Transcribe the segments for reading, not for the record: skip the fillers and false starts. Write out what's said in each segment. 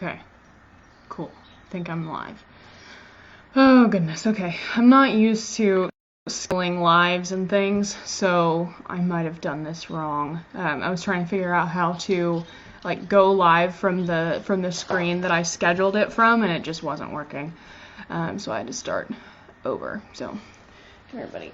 Okay, cool. I think I'm live. Oh goodness, okay. I'm not used to scheduling lives and things, so I might have done this wrong. I was trying to figure out how to like go live from the screen that I scheduled it from, and it just wasn't working. So I had to start over. So, everybody.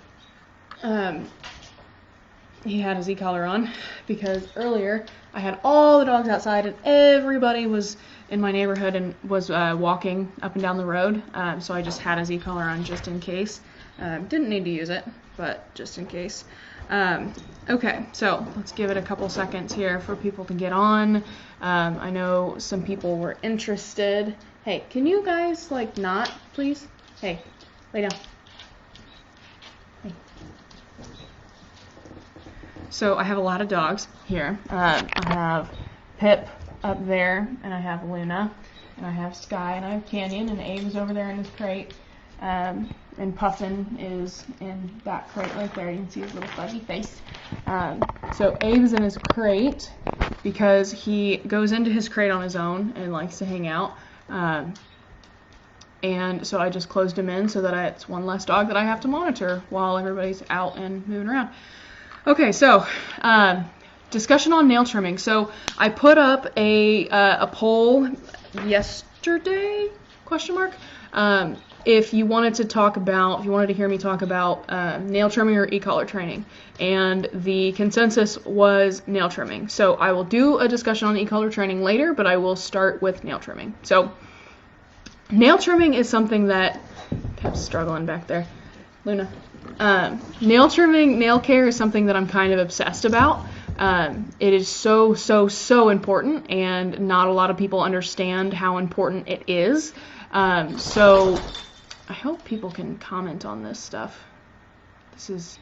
He had his e-collar on because earlier I had all the dogs outside and everybody was in my neighborhood and was walking up and down the road. So I just had his e-collar on just in case. Didn't need to use it, but just in case. Okay, so let's give it a couple seconds here for people to get on. I know some people were interested. Hey, can you guys like not, please? Hey, lay down. Hey. So I have a lot of dogs here. I have Pip up there, and I have Luna, and I have Sky, and I have Canyon, and Abe's over there in his crate, and Puffin is in that crate right there. You can see his little fuzzy face. So Abe's in his crate because he goes into his crate on his own and likes to hang out. And so I just closed him in so that it's one less dog that I have to monitor while everybody's out and moving around. Okay, so discussion on nail trimming. So I put up a poll yesterday, question mark, if you wanted to hear me talk about nail trimming or e-collar training, and the consensus was nail trimming. So I will do a discussion on e-collar training later, but I will start with nail trimming. So nail trimming is something that kept struggling back there, Luna. Nail trimming, nail care is something that I'm kind of obsessed about. It is so important, and not a lot of people understand how important it is. So I hope people can comment on this stuff.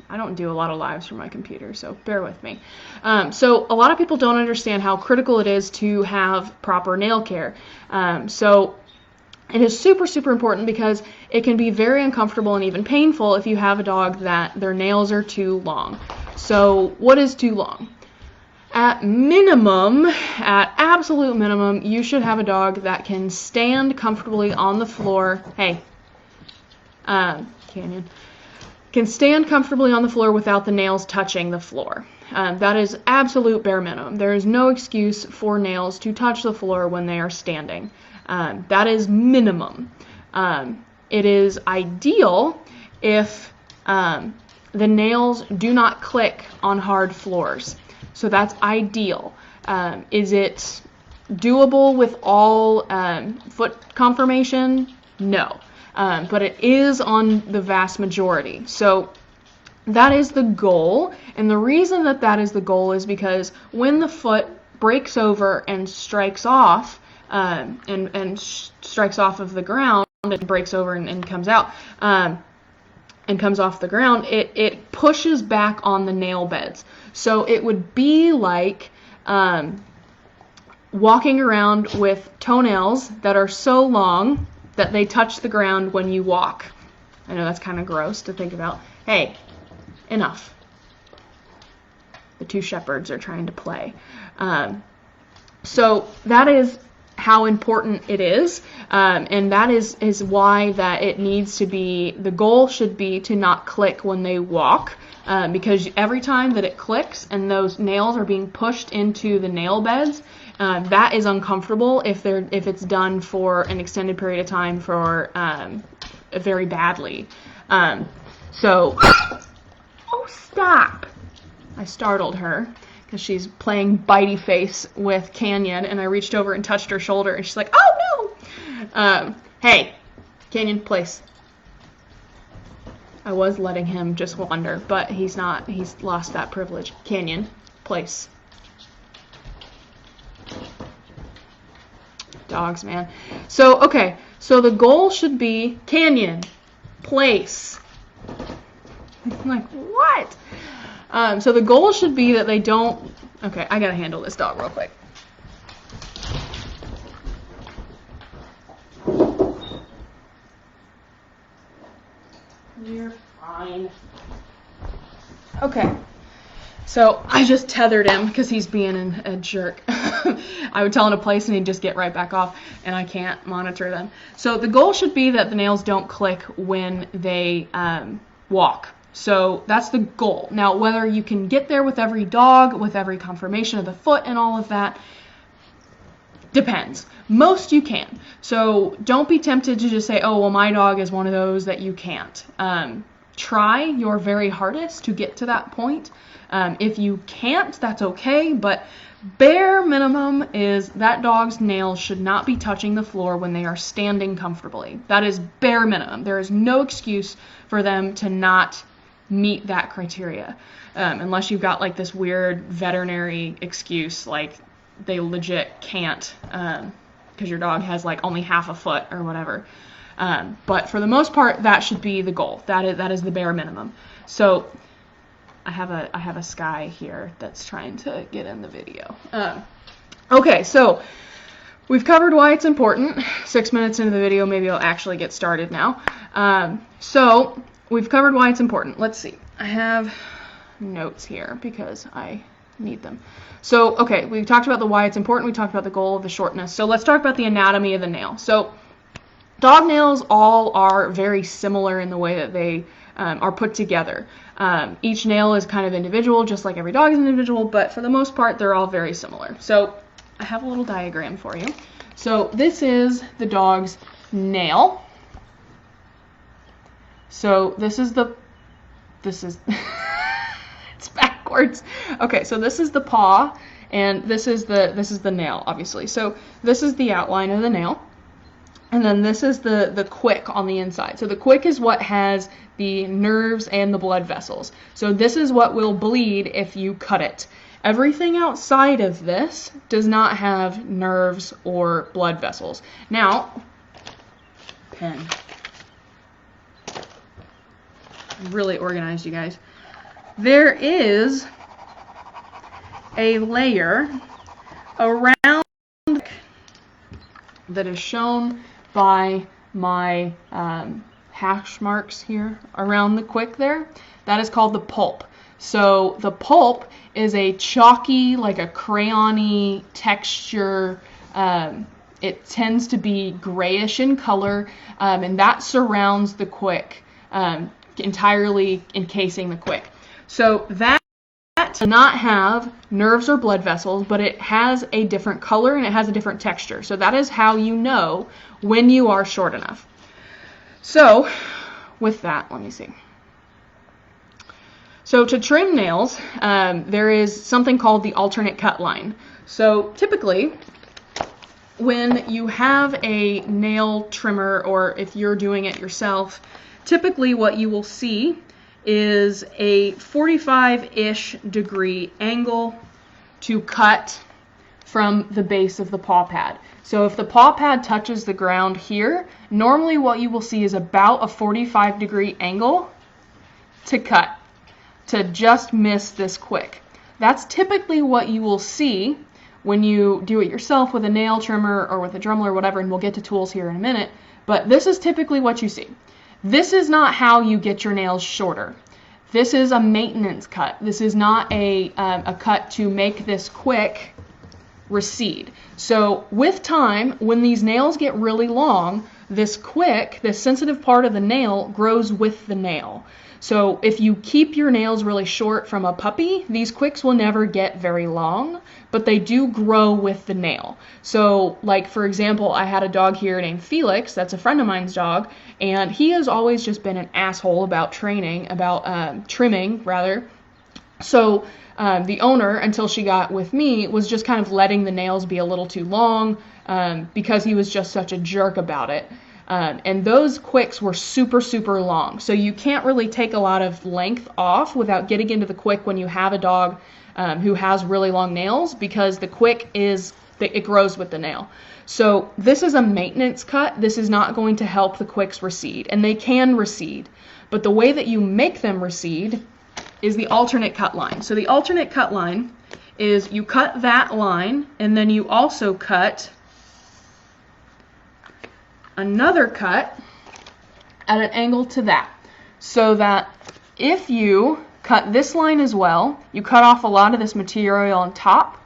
I don't do a lot of lives from my computer, so bear with me. So a lot of people don't understand how critical it is to have proper nail care. So it is super important because it can be very uncomfortable and even painful if you have a dog that their nails are too long. So what is too long? At absolute minimum, you should have a dog that can stand comfortably on the floor. Hey, Canyon. Can stand comfortably on the floor without the nails touching the floor. That is absolute bare minimum. There is no excuse for nails to touch the floor when they are standing. That is minimum. It is ideal if the nails do not click on hard floors. So that's ideal. Is it doable with all foot conformation? No. But it is on the vast majority. So that is the goal. And the reason that is the goal is because when the foot breaks over and strikes off, strikes off of the ground, it breaks over and comes out, and comes off the ground, it pushes back on the nail beds. So it would be like walking around with toenails that are so long that they touch the ground when you walk. I know that's kind of gross to think about. Hey, enough. The two shepherds are trying to play. So that is how important it is, and that is why that it needs to be, the goal should be to not click when they walk, because every time that it clicks and those nails are being pushed into the nail beds, that is uncomfortable if it's done for an extended period of time for very badly. So, oh stop! I startled her because she's playing bitey face with Canyon, and I reached over and touched her shoulder, and she's like, oh no! Hey, Canyon, place. I was letting him just wander, but he's lost that privilege. Canyon, place. Dogs, man. So, okay, so the goal should be, Canyon, place. I'm like, what? So the goal should be that they don't... Okay, I gotta handle this dog real quick. You're fine. Okay. So I just tethered him because he's being a jerk. I would tell him to place and he'd just get right back off, and I can't monitor them. So the goal should be that the nails don't click when they walk. So that's the goal. Now, whether you can get there with every dog, with every conformation of the foot and all of that, depends. Most you can. So don't be tempted to just say, oh, well, my dog is one of those that you can't. Try your very hardest to get to that point. If you can't, that's okay, but bare minimum is that dog's nails should not be touching the floor when they are standing comfortably. That is bare minimum. There is no excuse for them to not meet that criteria, unless you've got like this weird veterinary excuse, like they legit can't because your dog has like only half a foot or whatever. But for the most part, that should be the goal. That is the bare minimum. So I have a Skye here that's trying to get in the video. Okay, so we've covered why it's important. 6 minutes into the video, maybe I'll actually get started now. So we've covered why it's important. Let's see. I have notes here because I need them. So, okay, we've talked about the why it's important. We talked about the goal of the shortness. So let's talk about the anatomy of the nail. So dog nails all are very similar in the way that they are put together. Each nail is kind of individual, just like every dog is individual, but for the most part, they're all very similar. So I have a little diagram for you. So this is the dog's nail. So this is it's backwards. Okay, so this is the paw, and this is the nail, obviously. So this is the outline of the nail. And then this is the quick on the inside. So the quick is what has the nerves and the blood vessels. So this is what will bleed if you cut it. Everything outside of this does not have nerves or blood vessels. Now, pen. I'm really organized, you guys. There is a layer around that is shown by my hash marks here around the quick there. That is called the pulp. So the pulp is a chalky, like a crayon-y texture. It tends to be grayish in color, and that surrounds the quick, entirely encasing the quick. So that does not have nerves or blood vessels, but it has a different color and it has a different texture. So that is how you know when you are short enough. So with that, let me see. So to trim nails, there is something called the alternate cut line. So typically, when you have a nail trimmer, or if you're doing it yourself, typically what you will see is a 45-ish degree angle to cut from the base of the paw pad. So if the paw pad touches the ground here, normally what you will see is about a 45-degree angle to cut, to just miss this quick. That's typically what you will see when you do it yourself with a nail trimmer or with a Dremel or whatever, and we'll get to tools here in a minute, but this is typically what you see. This is not how you get your nails shorter. This is a maintenance cut. This is not a cut to make this quick recede. So with time, when these nails get really long, this quick, this sensitive part of the nail grows with the nail. So if you keep your nails really short from a puppy, these quicks will never get very long, but they do grow with the nail. So like, for example, I had a dog here named Felix, that's a friend of mine's dog, and he has always just been an asshole about trimming rather. So the owner, until she got with me, was just kind of letting the nails be a little too long because he was just such a jerk about it. And those quicks were super, super long. So you can't really take a lot of length off without getting into the quick when you have a dog who has really long nails, because the quick it grows with the nail. So this is a maintenance cut. This is not going to help the quicks recede, and they can recede. But the way that you make them recede is the alternate cut line. So the alternate cut line is you cut that line, and then you also cut another cut at an angle to that, so that if you cut this line as well. You cut off a lot of this material on top.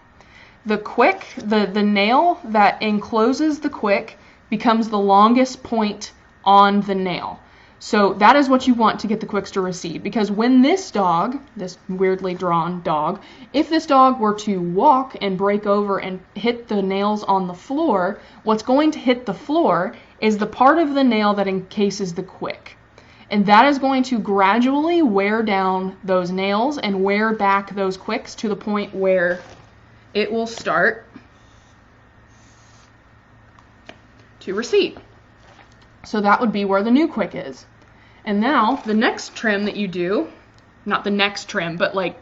The quick, the nail that encloses the quick becomes the longest point on the nail. So that is what you want to get the quicks to recede, because when this dog, this weirdly drawn dog, if this dog were to walk and break over and hit the nails on the floor, what's going to hit the floor is the part of the nail that encases the quick. And that is going to gradually wear down those nails and wear back those quicks to the point where it will start to recede. So that would be where the new quick is. And now the next trim that you do, not the next trim, but like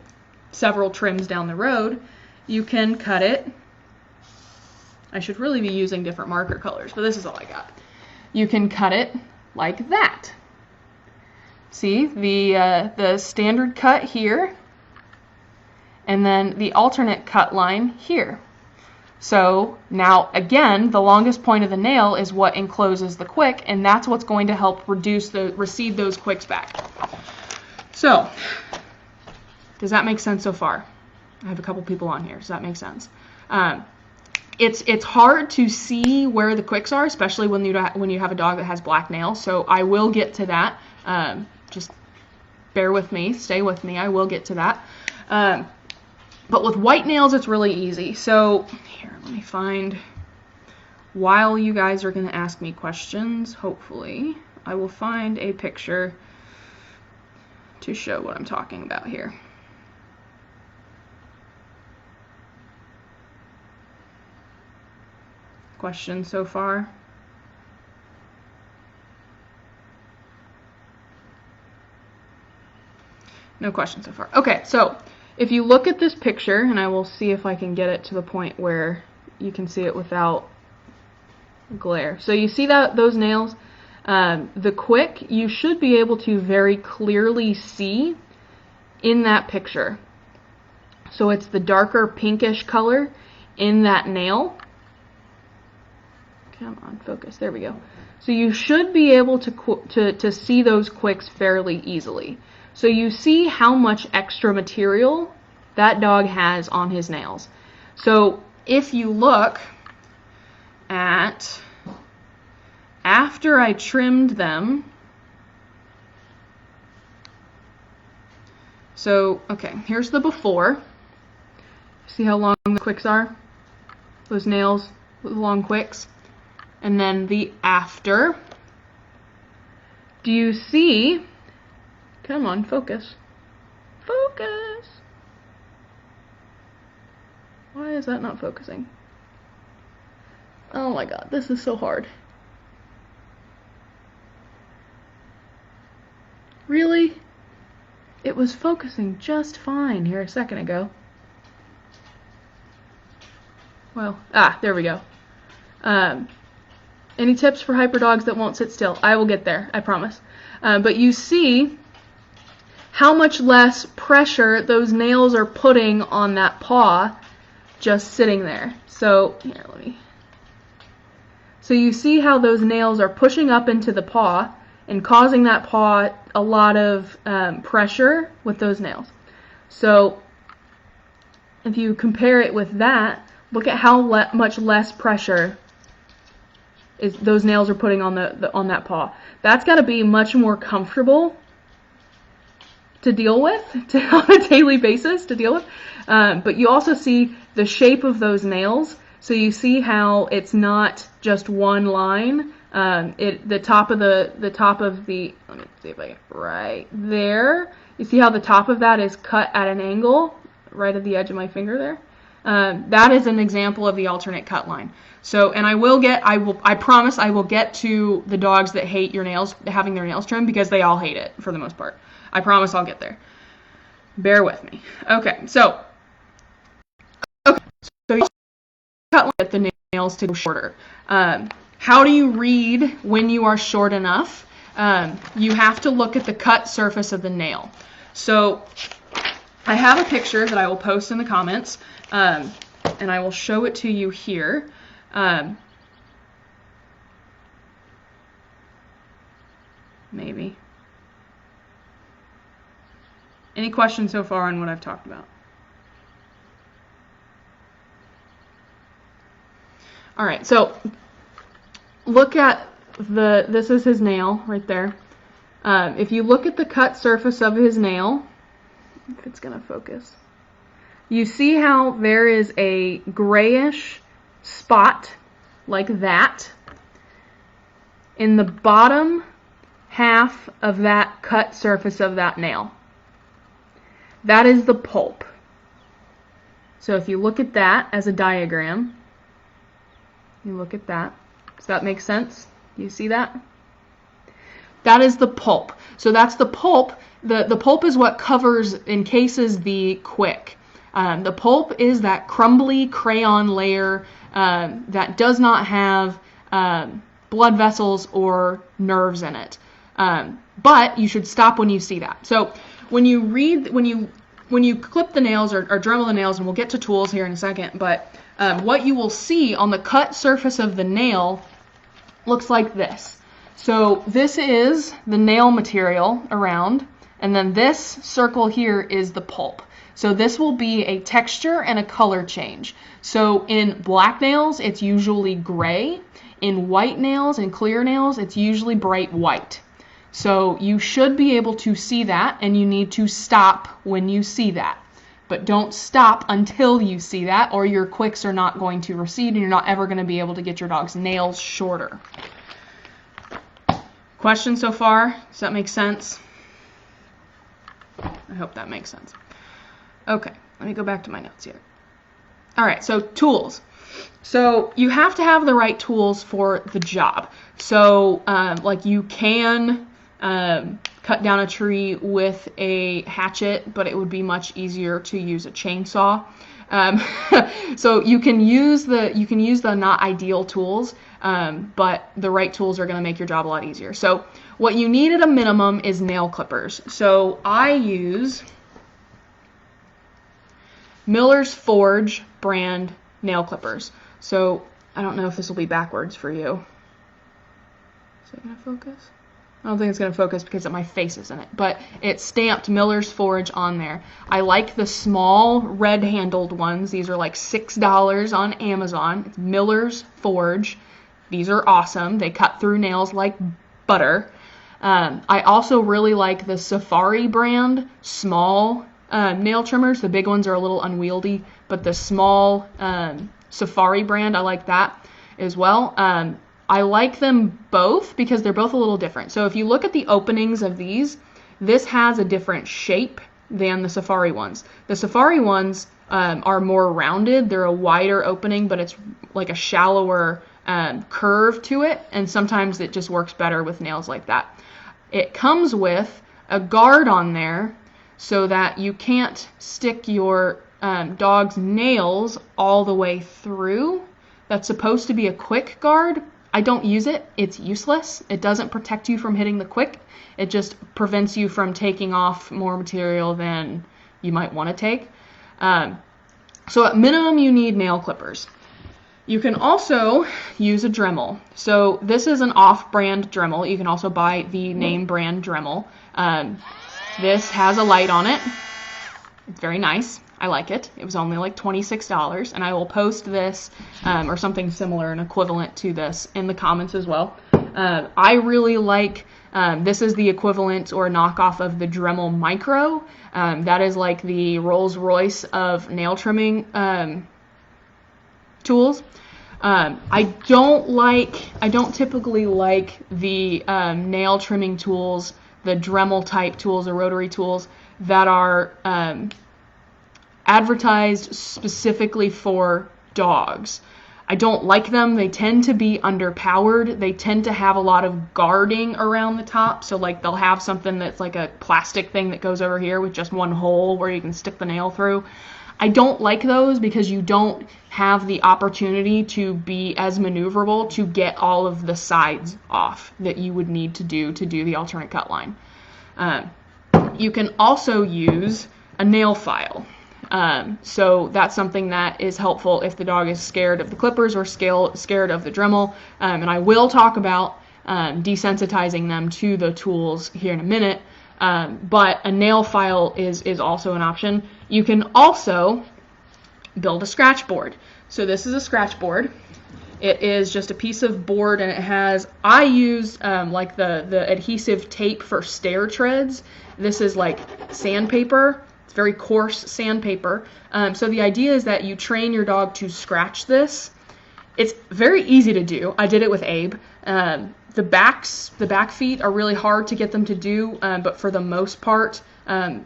several trims down the road, you can cut it. I should really be using different marker colors, but this is all I got. You can cut it like that. See the standard cut here, and then the alternate cut line here. So now again, the longest point of the nail is what encloses the quick, and that's what's going to help recede those quicks back. So, does that make sense so far? I have a couple people on here. Does that make sense? It's hard to see where the quicks are, especially when you have a dog that has black nails. So I will get to that. Just bear with me, stay with me. I will get to that. But with white nails, it's really easy. So here, let me find, while you guys are going to ask me questions, hopefully, I will find a picture to show what I'm talking about here. Questions so far? No questions so far. Okay, so if you look at this picture, and I will see if I can get it to the point where you can see it without glare. So you see those nails? The quick, you should be able to very clearly see in that picture. So it's the darker pinkish color in that nail. Come on, focus. There we go. So you should be able to see those quicks fairly easily. So you see how much extra material that dog has on his nails. So if you look at after I trimmed them, so okay, here's the before. See how long the quicks are? Those nails with long quicks. And then the after. Do you see? Come on, focus. Focus! Why is that not focusing? Oh my god, this is so hard. Really? It was focusing just fine here a second ago. Well, there we go. Any tips for hyper dogs that won't sit still? I will get there, I promise. But you see how much less pressure those nails are putting on that paw just sitting there. So here, so you see how those nails are pushing up into the paw and causing that paw a lot of pressure with those nails. So if you compare it with that, look at how much less pressure those nails are putting on on that paw. That's got to be much more comfortable to deal with, on a daily basis to deal with. But you also see the shape of those nails. So you see how it's not just one line. The top of the let me see if I get right there. You see how the top of that is cut at an angle, right at the edge of my finger there. That is an example of the alternate cut line. So, and I promise I will get to the dogs that hate your nails, having their nails trimmed, because they all hate it for the most part. I promise I'll get there. Bear with me. Okay, so you cut line, get the nails to go shorter. How do you read when you are short enough? You have to look at the cut surface of the nail. So I have a picture that I will post in the comments, and I will show it to you here. Maybe. Any questions so far on what I've talked about? All right, so look at this is his nail right there. If you look at the cut surface of his nail, if it's gonna focus, you see how there is a grayish spot like that in the bottom half of that cut surface of that nail. That is the pulp. So if you look at that as a diagram, you look at that. Does that make sense? You see that? That is the pulp. So that's the pulp. The pulp is what covers, encases the quick. The pulp is that crumbly crayon layer that does not have blood vessels or nerves in it. But you should stop when you see that. So when you clip the nails or Dremel the nails, and we'll get to tools here in a second, but what you will see on the cut surface of the nail looks like this. So this is the nail material around, and then this circle here is the pulp. So this will be a texture and a color change. So in black nails, it's usually gray. In white nails and clear nails, it's usually bright white. So you should be able to see that, and you need to stop when you see that. But don't stop until you see that, or your quicks are not going to recede, and you're not ever going to be able to get your dog's nails shorter. Questions so far? Does that make sense? I hope that makes sense. Okay, let me go back to my notes here. All right, so tools. So you have to have the right tools for the job. So like you can cut down a tree with a hatchet, but it would be much easier to use a chainsaw. So you can use the not ideal tools, but the right tools are going to make your job a lot easier. So what you need at a minimum is nail clippers. So I use Miller's Forge brand nail clippers. So I don't know if this will be backwards for you. Is it going to focus? I don't think it's going to focus because my face is in it, but it's stamped Miller's Forge on there. I like the small red-handled ones. These are like $6 on Amazon. It's Miller's Forge. These are awesome. They cut through nails like butter. I also really like the Safari brand small nail trimmers. The big ones are a little unwieldy, but the small Safari brand, I like that as well. I like them both because they're both a little different. So if you look at the openings of these, this has a different shape than the Safari ones. The Safari ones are more rounded. They're a wider opening, but it's like a shallower curve to it, and sometimes it just works better with nails like that. It comes with a guard on there so that you can't stick your dog's nails all the way through. That's supposed to be a quick guard. I don't use it. It's useless. It doesn't protect you from hitting the quick. It just prevents you from taking off more material than you might want to take. So at minimum, you need nail clippers. You can also use a Dremel. So this is an off-brand Dremel. You can also buy the name brand Dremel. This has a light on it. It's very nice. I like it. It was only like $26, and I will post this or something similar and equivalent to this in the comments as well. I really like, this is the equivalent or knockoff of the Dremel Micro. That is like the Rolls-Royce of nail trimming tools. I don't typically like the nail trimming tools, the Dremel type tools or rotary tools that are advertised specifically for dogs. I don't like them. They tend to be underpowered. They tend to have a lot of guarding around the top. So like they'll have something that's like a plastic thing that goes over here with just one hole where you can stick the nail through. I don't like those because you don't have the opportunity to be as maneuverable to get all of the sides off that you would need to do the alternate cut line. You can also use a nail file. So that's something that is helpful if the dog is scared of the clippers or scared of the Dremel. And I will talk about desensitizing them to the tools here in a minute. but a nail file is also an option. You can also build a scratch board. So this is a scratch board. It is just a piece of board, and it has, I use like the adhesive tape for stair treads. This is like sandpaper. It's very coarse sandpaper. So the idea is that you train your dog to scratch this. It's very easy to do. I did it with Abe. The back feet are really hard to get them to do, but for the most part,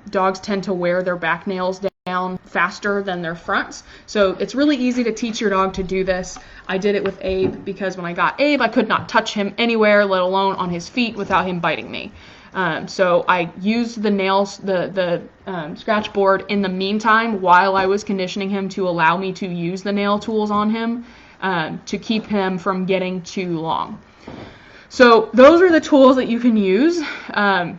dogs tend to wear their back nails down faster than their fronts. So it's really easy to teach your dog to do this. I did it with Abe because when I got Abe, I could not touch him anywhere, let alone on his feet, without him biting me. So I used the nails, the scratch board in the meantime while I was conditioning him to allow me to use the nail tools on him to keep him from getting too long. So those are the tools that you can use. And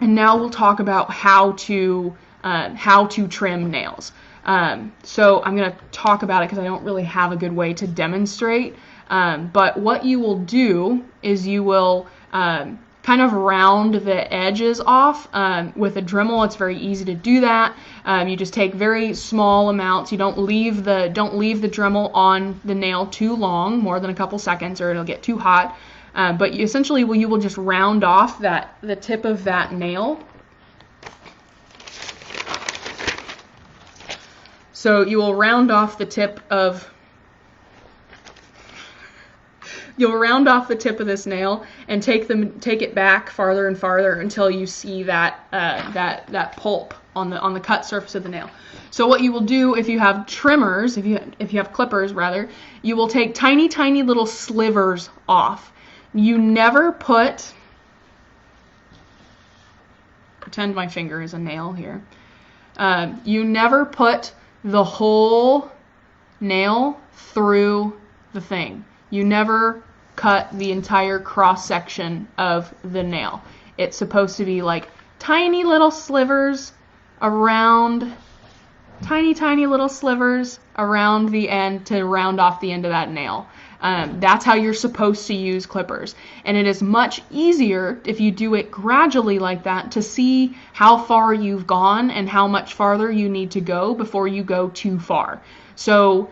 now we'll talk about how to trim nails. So I'm going to talk about it because I don't really have a good way to demonstrate. But what you will do is you will kind of round the edges off. With a Dremel, it's very easy to do that. You just take very small amounts. You don't leave the Dremel on the nail too long, more than a couple seconds, or it'll get too hot. But you will just round off the tip of that nail. So you will round off the tip of this nail and take it back farther and farther until you see that pulp on the cut surface of the nail. So what you will do if you have trimmers, if you have clippers rather, you will take tiny little slivers off. You never pretend my finger is a nail here. You never put the whole nail through the thing. You never cut the entire cross section of the nail. It's supposed to be like tiny little slivers around, tiny little slivers around the end to round off the end of that nail. That's how you're supposed to use clippers. And it is much easier if you do it gradually like that to see how far you've gone and how much farther you need to go before you go too far. So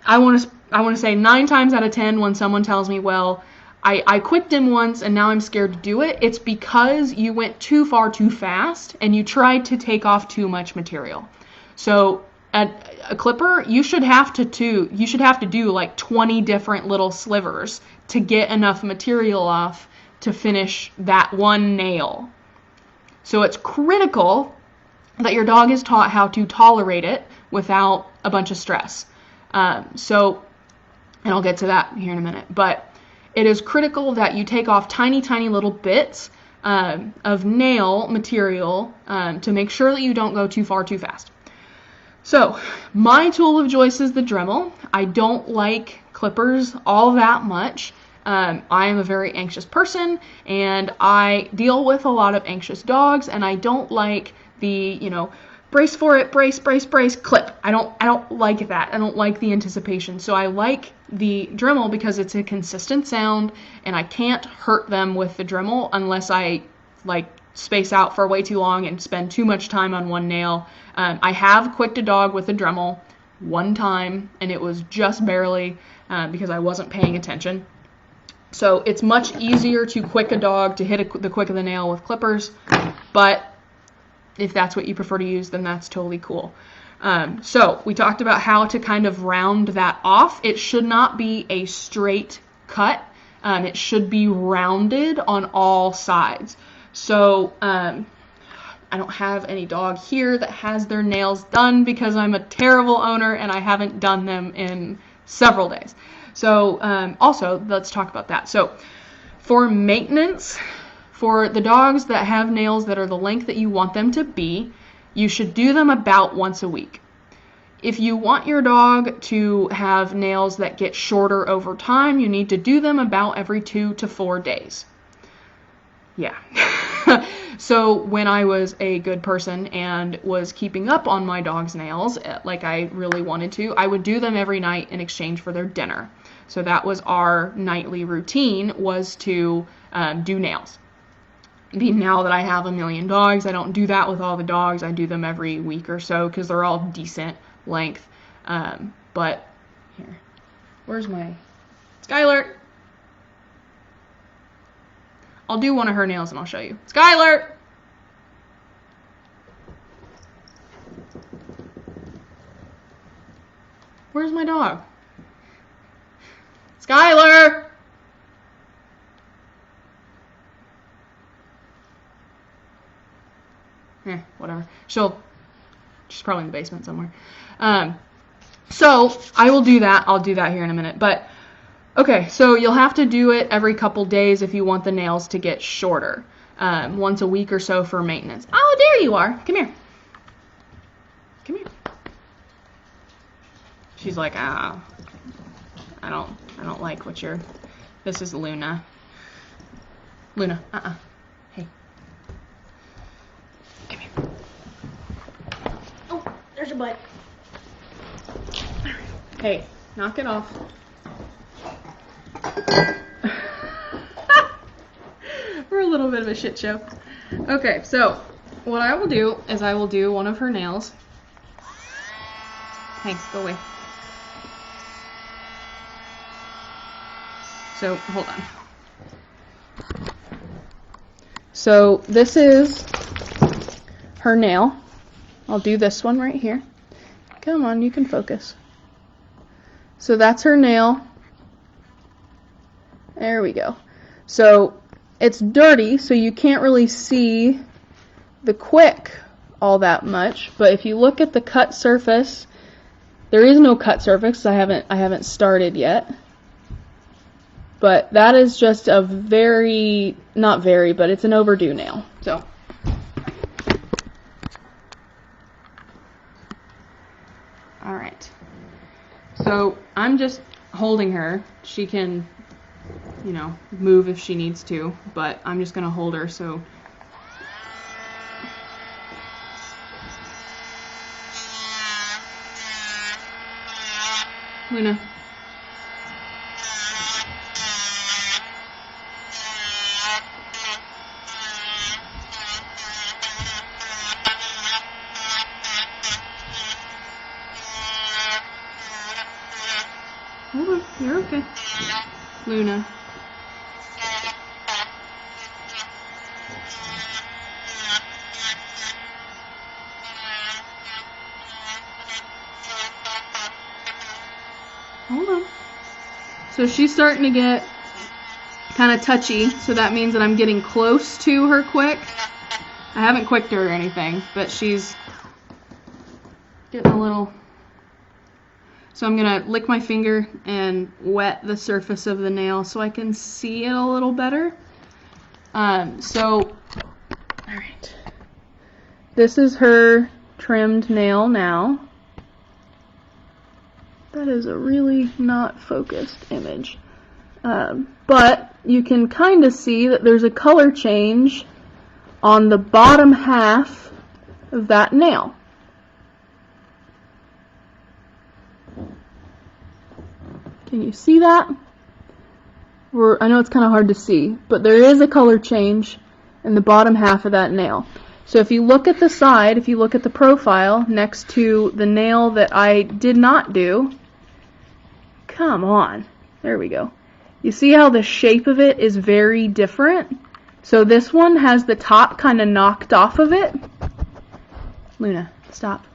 I want to say 9 times out of 10 when someone tells me, well, I quicked him once and now I'm scared to do it, it's because you went too far too fast and you tried to take off too much material. So at a clipper, you should have to do like 20 different little slivers to get enough material off to finish that one nail. So it's critical that your dog is taught how to tolerate it without a bunch of stress. And I'll get to that here in a minute, but it is critical that you take off tiny little bits of nail material to make sure that you don't go too far too fast. So my tool of choice is the Dremel. I don't like clippers all that much. I am a very anxious person and I deal with a lot of anxious dogs, and I don't like the, brace for it, brace, clip. I don't like that. I don't like the anticipation. So I like the Dremel because it's a consistent sound and I can't hurt them with the Dremel unless I space out for way too long and spend too much time on one nail. I have quicked a dog with a Dremel one time and it was just barely because I wasn't paying attention. So it's much easier to quick a dog to hit the quick of the nail with clippers, but if that's what you prefer to use, then that's totally cool. So we talked about how to kind of round that off. It should not be a straight cut. It should be rounded on all sides. So I don't have any dog here that has their nails done because I'm a terrible owner and I haven't done them in several days. So also, let's talk about that. So for maintenance, for the dogs that have nails that are the length that you want them to be, you should do them about once a week. If you want your dog to have nails that get shorter over time, you need to do them about every 2 to 4 days. Yeah. So when I was a good person and was keeping up on my dog's nails like I really wanted to, I would do them every night in exchange for their dinner. So that was our nightly routine, was to do nails. now that I have 1 million dogs, I don't do that with all the dogs. I do them every week or so because they're all decent length. But here, where's my Skylar? I'll do one of her nails and I'll show you. Skylar! Where's my dog? Skylar! Whatever. She's probably in the basement somewhere. So I will do that. I'll do that here in a minute. But okay, so you'll have to do it every couple days if you want the nails to get shorter. Once a week or so for maintenance. Oh, there you are. Come here. Come here. She's like, I don't like what you're. This is Luna. Luna, Hey. Come here. Oh, there's your butt. Hey, knock it off. We're a little bit of a shit show. Okay, so what I will do is I will do one of her nails. Hey, go away. So, hold on. So, this is her nail. I'll do this one right here. Come on, you can focus. So, that's her nail. There we go. So, it's dirty, so you can't really see the quick all that much. But if you look at the cut surface, there is no cut surface. I haven't started yet. But that is just a not very, but it's an overdue nail. So, all right. So I'm just holding her. She can, move if she needs to, but I'm just gonna hold her. So. Luna. Hold on, you're okay. Luna. Hold on. So she's starting to get kind of touchy, so that means that I'm getting close to her quick. I haven't quicked her or anything, but she's getting a little... So I'm going to lick my finger and wet the surface of the nail so I can see it a little better. All right. This is her trimmed nail now. That is a really not focused image. But you can kind of see that there's a color change on the bottom half of that nail. Can you see that? I know it's kind of hard to see, but there is a color change in the bottom half of that nail. So if you look at the side, if you look at the profile next to the nail that I did not do, come on, there we go. You see how the shape of it is very different? So this one has the top kind of knocked off of it. Luna, stop.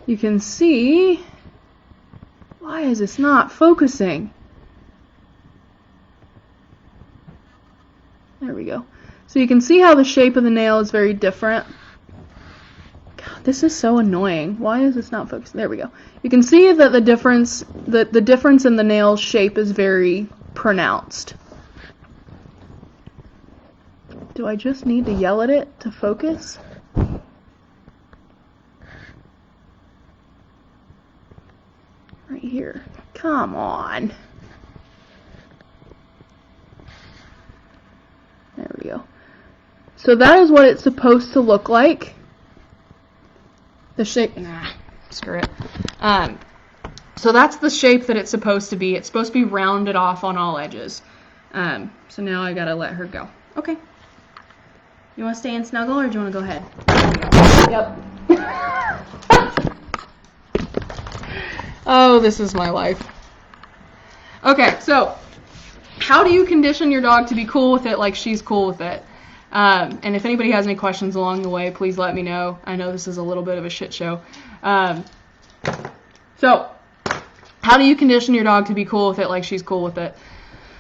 You can see... Why is this not focusing? There we go. So you can see how the shape of the nail is very different. God, this is so annoying. Why is this not focusing? There we go. You can see that the difference in the nail's shape is very pronounced. Do I just need to yell at it to focus? Right here. Come on. There we go. So that is what it's supposed to look like. The shape, screw it. So that's the shape that it's supposed to be. It's supposed to be rounded off on all edges. So now I gotta let her go. Okay. You want to stay and snuggle, or do you want to go ahead? Yep. Oh, this is my life. Okay, so how do you condition your dog to be cool with it like she's cool with it? And if anybody has any questions along the way, please let me know. I know this is a little bit of a shit show. So, how do you condition your dog to be cool with it like she's cool with it?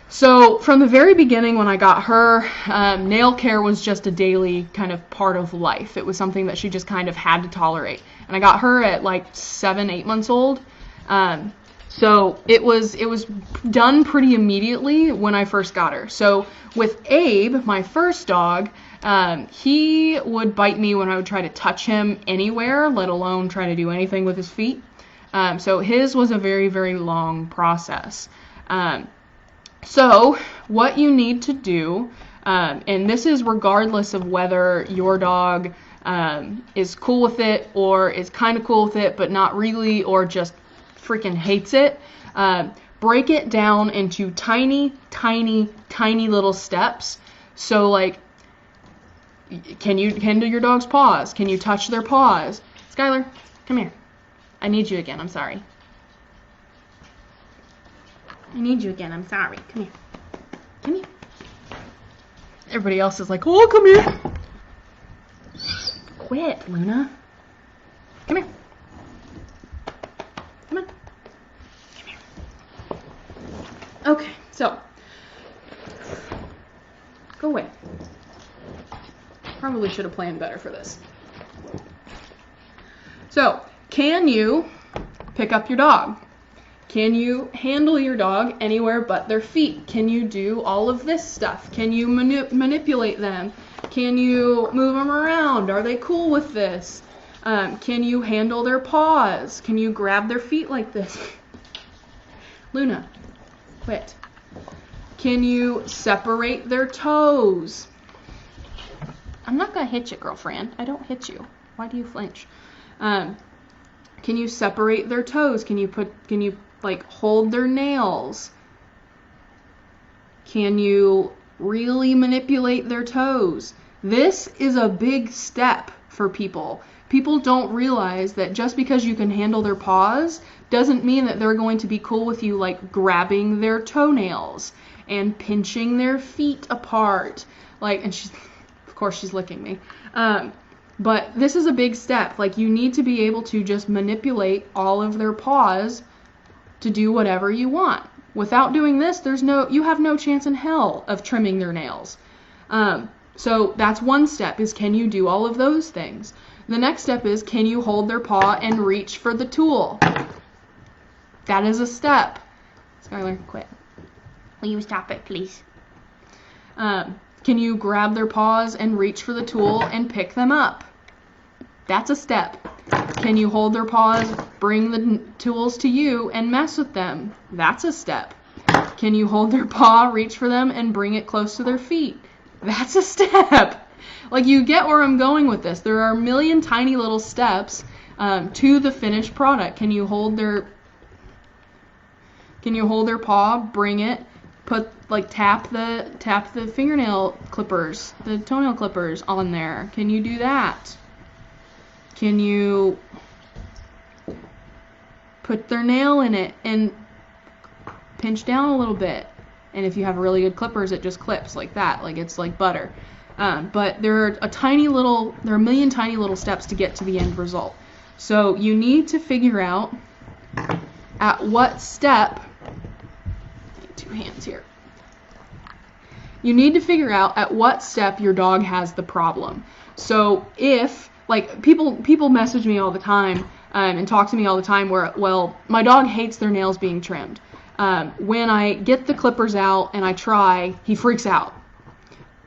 So, from the very beginning when I got her, nail care was just a daily kind of part of life. It was something that she just kind of had to tolerate. And I got her at like 7, 8 months old. So it was done pretty immediately when I first got her. So with Abe, my first dog, he would bite me when I would try to touch him anywhere, let alone try to do anything with his feet. So his was a very, very long process. So what you need to do, and this is regardless of whether your dog is cool with it or is kind of cool with it but not really, or just freaking hates it, break it down into tiny little steps. So like, can you handle your dog's paws? Can you touch their paws? Skylar, come here. I need you again. I'm sorry. I need you again. I'm sorry. Come here. Come here. Everybody else is like, oh, come here. Quit, Luna. Come here. Come on. Come here. Okay, so. Go away. Probably should have planned better for this. So, can you pick up your dog? Can you handle your dog anywhere but their feet? Can you do all of this stuff? Can you manipulate them? Can you move them around? Are they cool with this? Can you handle their paws? Can you grab their feet like this? Luna, quit. Can you separate their toes? I'm not going to hit you, girlfriend. I don't hit you. Why do you flinch? Can you separate their toes? Can you like hold their nails? Can you really manipulate their toes? This is a big step for people. People don't realize that just because you can handle their paws doesn't mean that they're going to be cool with you like grabbing their toenails and pinching their feet apart. Like, and she's, of course she's licking me. But this is a big step. Like, you need to be able to just manipulate all of their paws to do whatever you want. Without doing this, you have no chance in hell of trimming their nails. So that's one step, is can you do all of those things? The next step is, can you hold their paw and reach for the tool? That is a step. Skylar, quit. Will you stop it, please? Can you grab their paws and reach for the tool and pick them up? That's a step. Can you hold their paws, bring the tools to you, and mess with them? That's a step. Can you hold their paw, reach for them, and bring it close to their feet? That's a step. Like, you get where I'm going with this. There are a million tiny little steps to the finished product. Can you hold their paw, bring it, tap the fingernail clippers, the toenail clippers on there? Can you do that? Can you put their nail in it and pinch down a little bit? And if you have really good clippers, it just clips like that, like it's like butter. But there are a million tiny little steps to get to the end result. So you need to figure out at what step, two hands here. You need to figure out at what step your dog has the problem. So if, like, people message me all the time and talk to me all the time where, well, my dog hates their nails being trimmed. When I get the clippers out and I try, he freaks out.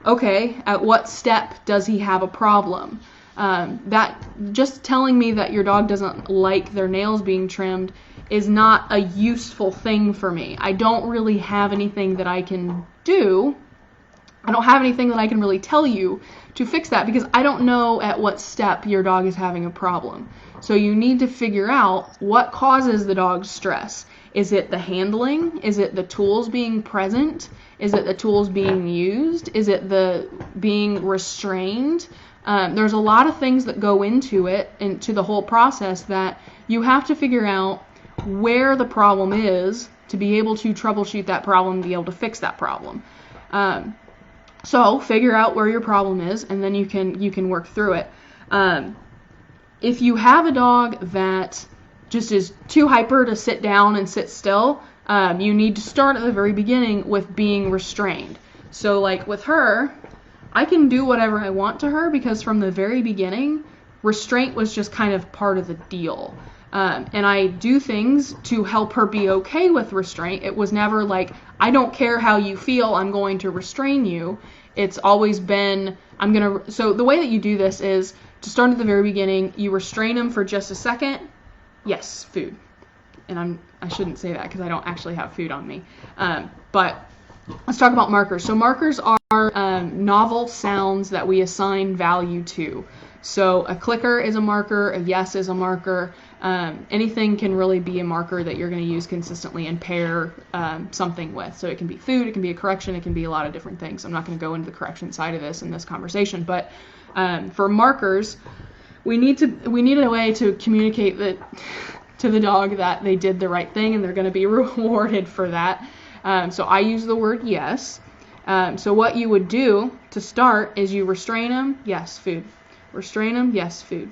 Okay, at what step does he have a problem? That just telling me that your dog doesn't like their nails being trimmed is not a useful thing for me. I don't really have anything that I can do I don't have anything that I can really tell you to fix that because I don't know at what step your dog is having a problem. So you need to figure out what causes the dog's stress. Is it the handling? Is it the tools being present? Is it the tools being used? Is it the being restrained? There's a lot of things that go into it, into the whole process, that you have to figure out where the problem is to be able to troubleshoot that problem and be able to fix that problem. So figure out where your problem is, and then you can work through it. If you have a dog that just is too hyper to sit down and sit still, you need to start at the very beginning with being restrained. So like with her, I can do whatever I want to her because from the very beginning, restraint was just kind of part of the deal. And I do things to help her be okay with restraint. It was never like, I don't care how you feel, I'm going to restrain you. It's always been, so the way that you do this is to start at the very beginning, you restrain him for just a second. Yes, food. And I shouldn't say that because I don't actually have food on me. But let's talk about markers. So markers are novel sounds that we assign value to. So a clicker is a marker, a yes is a marker. Anything can really be a marker that you're going to use consistently and pair something with. So it can be food, it can be a correction, it can be a lot of different things. I'm not going to go into the correction side of this in this conversation, but for markers, we need a way to communicate that to the dog that they did the right thing and they're going to be rewarded for that. So I use the word yes. So what you would do to start is you restrain them, yes, food. Restrain them, yes, food.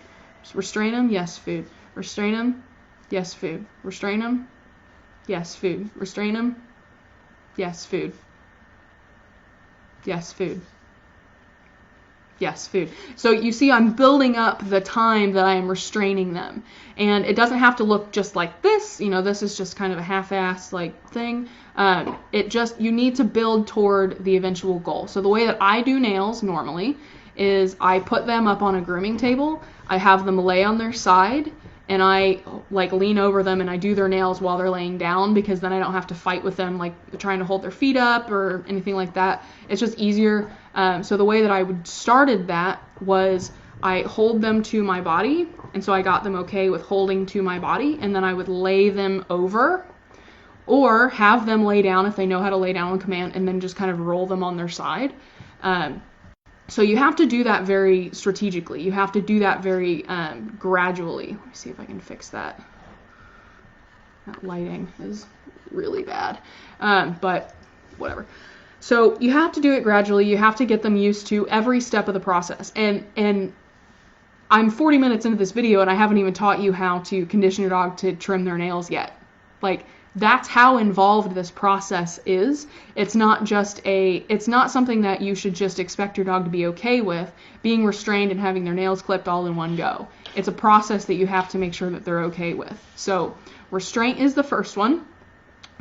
Restrain them, yes, food. Restrain them, yes, food. Restrain them, yes, food. Restrain them, yes, food. Yes, food. Yes, food. So you see I'm building up the time that I am restraining them. And it doesn't have to look just like this. You know, this is just kind of a half-assed like thing. You need to build toward the eventual goal. So the way that I do nails normally is I put them up on a grooming table. I have them lay on their side and I like lean over them and I do their nails while they're laying down because then I don't have to fight with them like trying to hold their feet up or anything like that. It's just easier. So the way that I would started that was I hold them to my body, and so I got them okay with holding to my body, and then I would lay them over or have them lay down if they know how to lay down on command and then just kind of roll them on their side. So you have to do that very strategically. You have to do that very gradually. Let me see if I can fix that. That lighting is really bad, but whatever. So you have to do it gradually. You have to get them used to every step of the process. And I'm 40 minutes into this video and I haven't even taught you how to condition your dog to trim their nails yet. Like, that's how involved this process is. It's not something that you should just expect your dog to be okay with, being restrained and having their nails clipped all in one go. It's a process that you have to make sure that they're okay with. So restraint is the first one,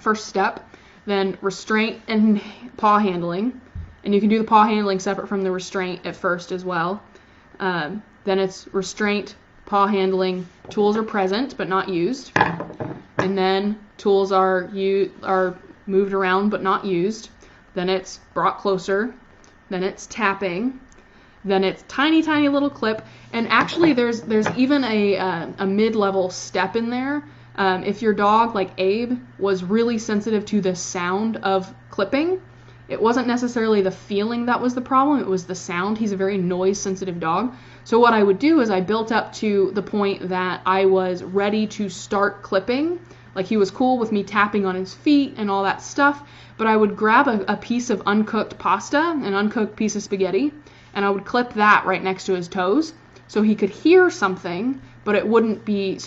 first step. Then restraint and paw handling. And you can do the paw handling separate from the restraint at first as well. Then it's restraint, paw handling, tools are present but not used. And then tools are moved around but not used. Then it's brought closer. Then it's tapping. Then it's tiny, tiny little clip. And actually there's even a mid-level step in there. If your dog, like Abe, was really sensitive to the sound of clipping, it wasn't necessarily the feeling that was the problem, it was the sound. He's a very noise-sensitive dog. So what I would do is I built up to the point that I was ready to start clipping. Like, he was cool with me tapping on his feet and all that stuff, but I would grab a piece of uncooked pasta, an uncooked piece of spaghetti, and I would clip that right next to his toes so he could hear something, but it wouldn't be,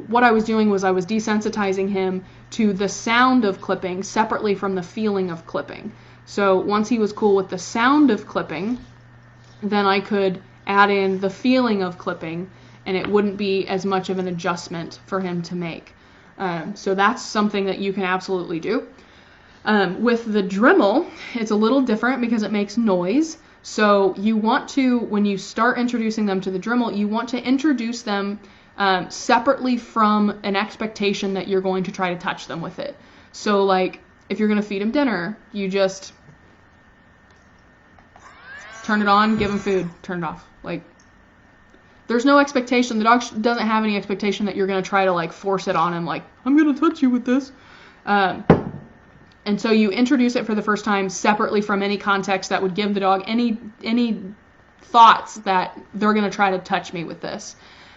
what I was doing was I was desensitizing him to the sound of clipping separately from the feeling of clipping. So once he was cool with the sound of clipping, then I could add in the feeling of clipping, and it wouldn't be as much of an adjustment for him to make. So that's something that you can absolutely do. With the Dremel, it's a little different because it makes noise. So you want to, when you start introducing them to the Dremel, you want to introduce them separately from an expectation that you're going to try to touch them with it. So like, if you're going to feed them dinner, you just turn it on, give him food, turn it off. Like, there's no expectation. The dog doesn't have any expectation that you're going to try to like force it on him, like, I'm going to touch you with this. And so you introduce it for the first time separately from any context that would give the dog any thoughts that they're going to try to touch me with this.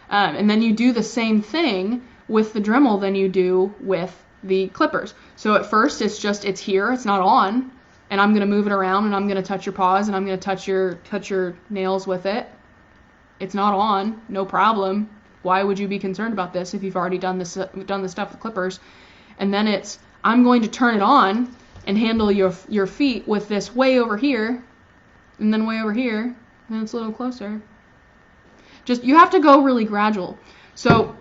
And then you do the same thing with the Dremel than you do with the clippers. So at first it's here, it's not on, and I'm going to move it around and I'm going to touch your paws and I'm going to touch your nails with it. It's not on, no problem. Why would you be concerned about this if you've already done this stuff with clippers? And then I'm going to turn it on and handle your feet with this way over here, and then way over here, and it's a little closer. Just, you have to go really gradual. So,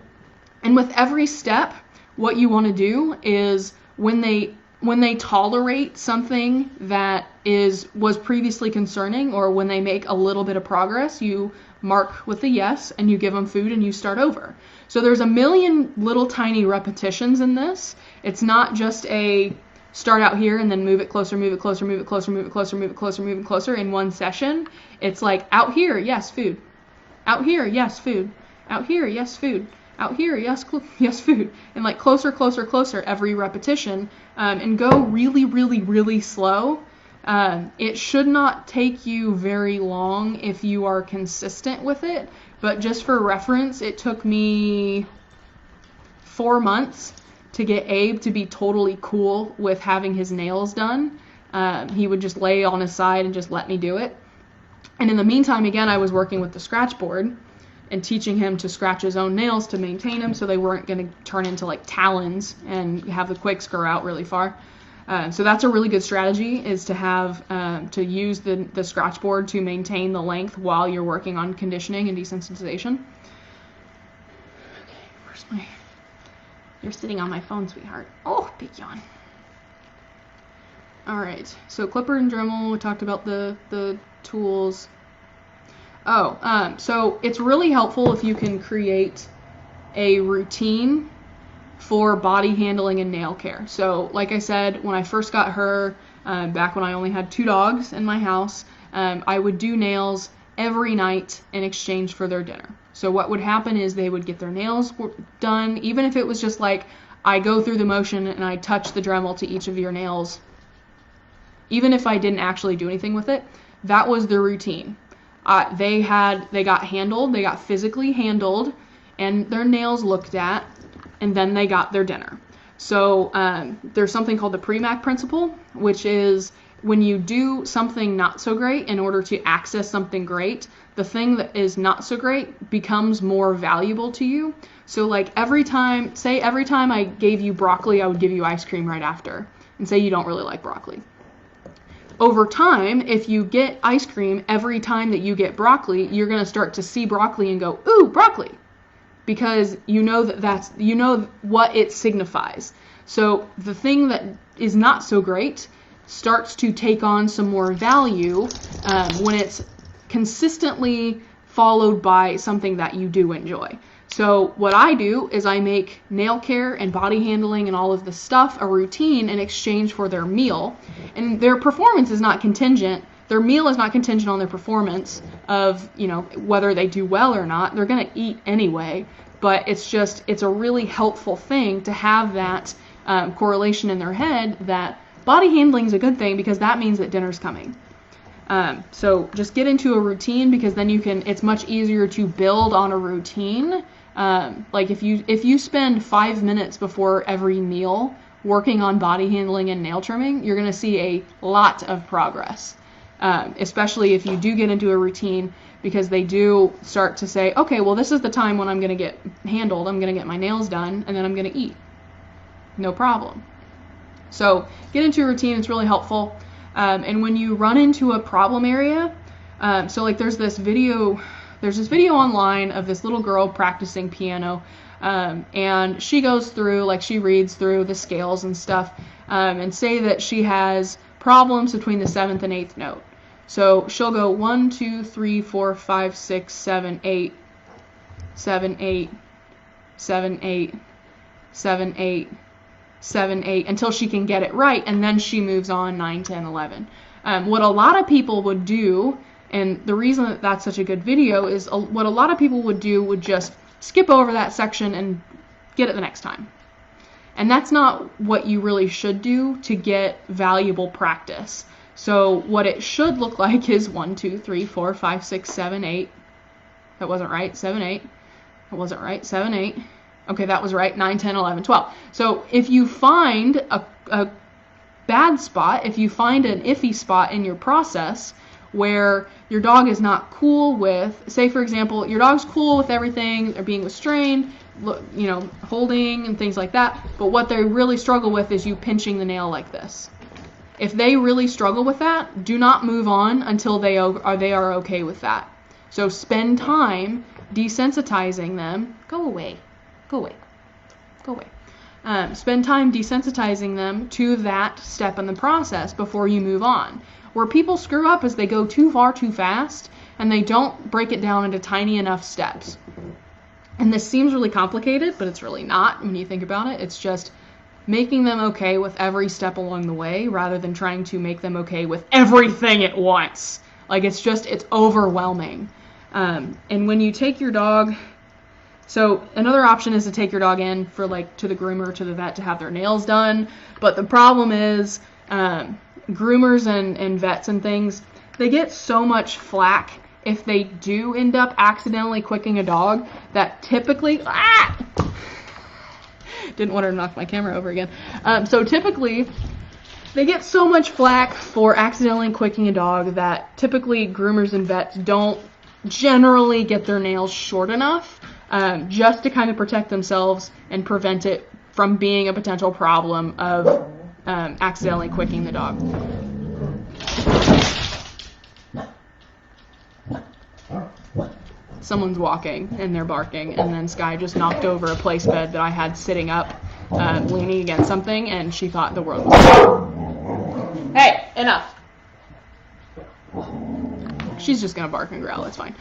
and with every step, what you want to do is when they tolerate something that was previously concerning, or when they make a little bit of progress, you mark with a yes and you give them food and you start over. So there's a million little tiny repetitions in this. It's not just a start out here and then move it closer, move it closer, move it closer, move it closer, move it closer, move it closer in one session. It's like out here, yes, food. Out here, yes, food. Out here, yes, food. Out here, yes, yes, food. And like closer, closer, closer every repetition, and go really, really, really slow. It should not take you very long if you are consistent with it, but just for reference, it took me 4 months to get Abe to be totally cool with having his nails done. He would just lay on his side and just let me do it. And in the meantime, again, I was working with the scratch board and teaching him to scratch his own nails to maintain them so they weren't going to turn into like talons and have the quakes grow out really far. So that's a really good strategy, is to have to use the scratch board to maintain the length while you're working on conditioning and desensitization. Okay, where's my... You're sitting on my phone, sweetheart. Oh, big yawn. All right, so clipper and Dremel, we talked about the tools. Oh, so it's really helpful if you can create a routine for body handling and nail care. So like I said, when I first got her, back when I only had 2 dogs in my house, I would do nails every night in exchange for their dinner. So what would happen is they would get their nails done, even if it was just like I go through the motion and I touch the Dremel to each of your nails. Even if I didn't actually do anything with it, that was the routine. They got handled, they got physically handled, and their nails looked at, and then they got their dinner. So there's something called the Premack principle, which is when you do something not so great in order to access something great, the thing that is not so great becomes more valuable to you. So like every time I gave you broccoli, I would give you ice cream right after, and say you don't really like broccoli. Over time, if you get ice cream every time that you get broccoli, you're going to start to see broccoli and go, ooh, broccoli, because you know you know what it signifies. So the thing that is not so great starts to take on some more value when it's consistently followed by something that you do enjoy. So what I do is I make nail care and body handling and all of this stuff a routine in exchange for their meal. And their performance is not contingent. Their meal is not contingent on their performance of, whether they do well or not. They're going to eat anyway. But it's a really helpful thing to have that correlation in their head that body handling is a good thing because that means that dinner's coming. So just get into a routine, because then it's much easier to build on a routine. Like if you spend 5 minutes before every meal working on body handling and nail trimming, you're going to see a lot of progress, especially if you do get into a routine, because they do start to say, okay, well, this is the time when I'm going to get handled, I'm going to get my nails done, and then I'm going to eat. No problem. So get into a routine. It's really helpful. And when you run into a problem area, so like there's this video online of this little girl practicing piano, and she goes through, like she reads through the scales and stuff, and say that she has problems between the 7th and 8th note. So she'll go 1, 2, 3, 4, 5, 6, 7, 8, 7, 8, 7, 8, 7, 8, 7, 8, until she can get it right, and then she moves on 9, 10, 11. What a lot of people would do And the reason that that's such a good video is what a lot of people would do would just skip over that section and get it the next time. And that's not what you really should do to get valuable practice. So what it should look like is 1, 2, 3, 4, 5, 6, 7, 8. That wasn't right. 7, 8. That wasn't right. 7, 8. Okay, that was right. 9, 10, 11, 12. So if you find a bad spot, if you find an iffy spot in your process where your dog is not cool with, say for example, your dog's cool with everything, they're being restrained, you know, holding and things like that, but what they really struggle with is you pinching the nail like this. If they really struggle with that, do not move on until they are okay with that. So spend time desensitizing them. Go away. Go away. Go away. Spend time desensitizing them to that step in the process before you move on. Where people screw up is they go too far too fast and they don't break it down into tiny enough steps. And this seems really complicated, but it's really not when you think about it. It's just making them okay with every step along the way rather than trying to make them okay with everything at once. Like it's overwhelming. And when you take your dog, so another option is to take your dog in for like to the groomer, to the vet to have their nails done. But the problem is groomers and vets and things, they get so much flack if they do end up accidentally quicking a dog that typically, didn't want to knock my camera over again. So typically, they get so much flack for accidentally quicking a dog that typically groomers and vets don't generally get their nails short enough just to kind of protect themselves and prevent it from being a potential problem of accidentally quicking the dog. Someone's walking and they're barking, and then Sky just knocked over a place bed that I had sitting up, leaning against something, and she thought the world was Hey, enough. She's just gonna bark and growl, it's fine.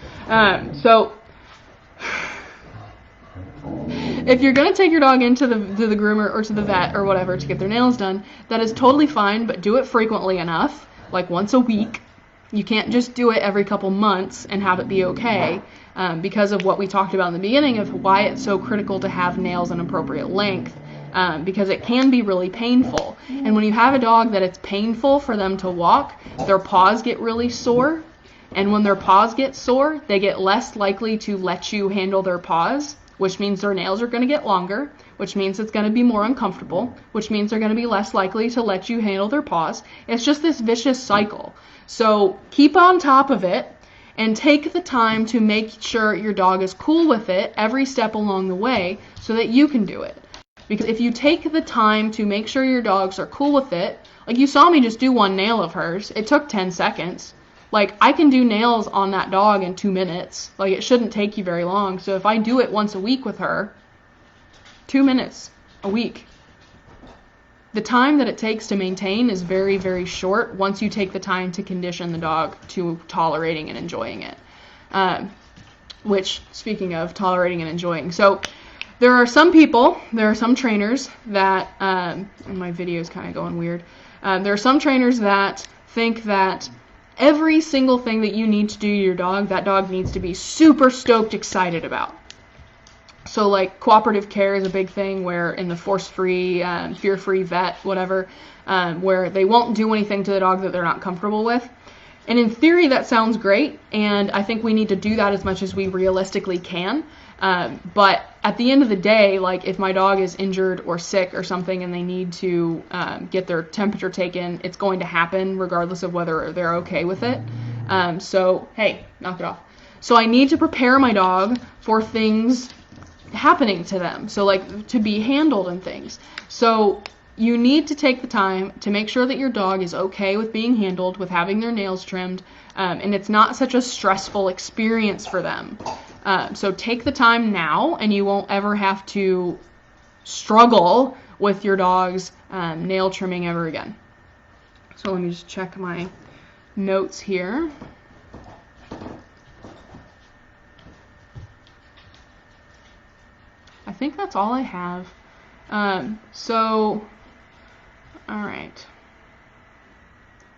So if you're gonna take your dog into the groomer or to the vet or whatever to get their nails done, that is totally fine, but do it frequently enough, like once a week. You can't just do it every couple months and have it be okay, because of what we talked about in the beginning of why it's so critical to have nails an appropriate length, because it can be really painful. And when you have a dog that it's painful for them to walk, their paws get really sore. And when their paws get sore, they get less likely to let you handle their paws, which means their nails are going to get longer, which means it's going to be more uncomfortable, which means they're going to be less likely to let you handle their paws. It's just this vicious cycle. So keep on top of it and take the time to make sure your dog is cool with it every step along the way so that you can do it. Because if you take the time to make sure your dogs are cool with it, like you saw me just do one nail of hers, it took 10 seconds. Like I can do nails on that dog in 2 minutes. Like it shouldn't take you very long. So if I do it once a week with her, 2 minutes a week. The time that it takes to maintain is very, very short once you take the time to condition the dog to tolerating and enjoying it. Which, speaking of tolerating and enjoying, so there are some trainers that, my video is kind of going weird, there are some trainers that think that every single thing that you need to do to your dog, that dog needs to be super stoked excited about. So like cooperative care is a big thing where in the force-free, fear-free vet, whatever, where they won't do anything to the dog that they're not comfortable with. And in theory that sounds great, and I think we need to do that as much as we realistically can. But at the end of the day, like if my dog is injured or sick or something and they need to get their temperature taken, it's going to happen regardless of whether they're okay with it. So, hey, knock it off. So I need to prepare my dog for things happening to them, so like to be handled and things. So you need to take the time to make sure that your dog is okay with being handled, with having their nails trimmed, and it's not such a stressful experience for them. So take the time now and you won't ever have to struggle with your dog's nail trimming ever again. So let me just check my notes here. I think that's all I have. So, all right.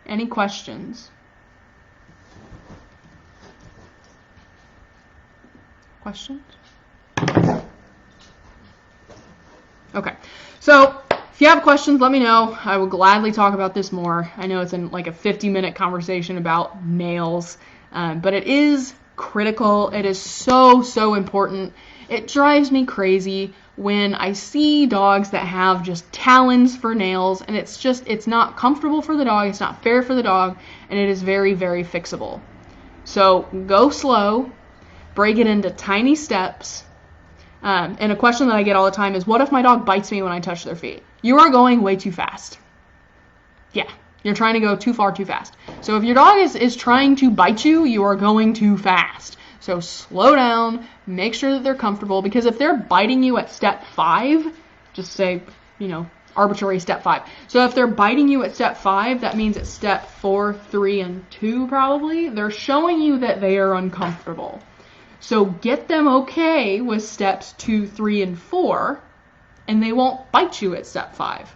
Any questions? questions? Okay, so if you have questions, let me know. I will gladly talk about this more. I know it's in like a 50-minute conversation about nails, but it is critical. It is so, so important. It drives me crazy when I see dogs that have just talons for nails, and it's not comfortable for the dog, it's not fair for the dog, and it is very, very fixable. So go slow, break it into tiny steps. And a question that I get all the time is, what if my dog bites me when I touch their feet? You are going way too fast. Yeah, you're trying to go too far too fast. So if your dog is trying to bite you, you are going too fast. So slow down, make sure that they're comfortable, because if they're biting you at step 5, just say, arbitrary step 5. So if they're biting you at step 5, that means at step 4, 3, and 2 probably, they're showing you that they are uncomfortable. So get them okay with steps 2, 3, and 4, and they won't bite you at step 5.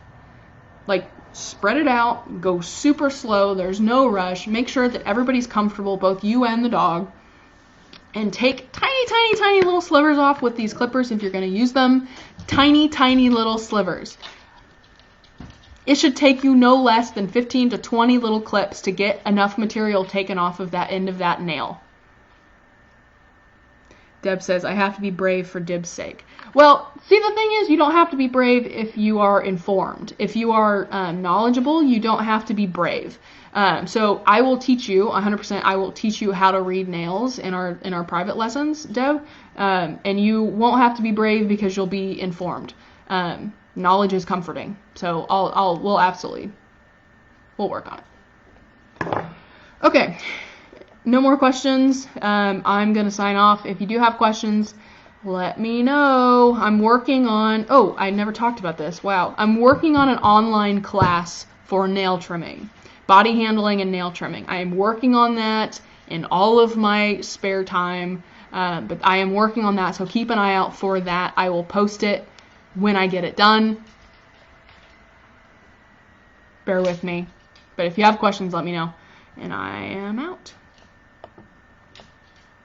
Like, spread it out, go super slow, there's no rush, make sure that everybody's comfortable, both you and the dog, and take tiny, tiny, tiny little slivers off with these clippers if you're going to use them. Tiny, tiny little slivers. It should take you no less than 15 to 20 little clips to get enough material taken off of that end of that nail. Deb says, I have to be brave for Dib's sake. Well, see, the thing is, you don't have to be brave if you are informed. If you are knowledgeable, you don't have to be brave. So I will teach you, 100%, I will teach you how to read nails in our private lessons, Deb. And you won't have to be brave because you'll be informed. Knowledge is comforting. So we'll work on it. Okay. No more questions. I'm going to sign off. If you do have questions, let me know. I'm working on, I never talked about this. Wow. I'm working on an online class for nail trimming, body handling and nail trimming. I am working on that in all of my spare time, but I am working on that, so keep an eye out for that. I will post it when I get it done. Bear with me. But if you have questions, let me know. And I am out.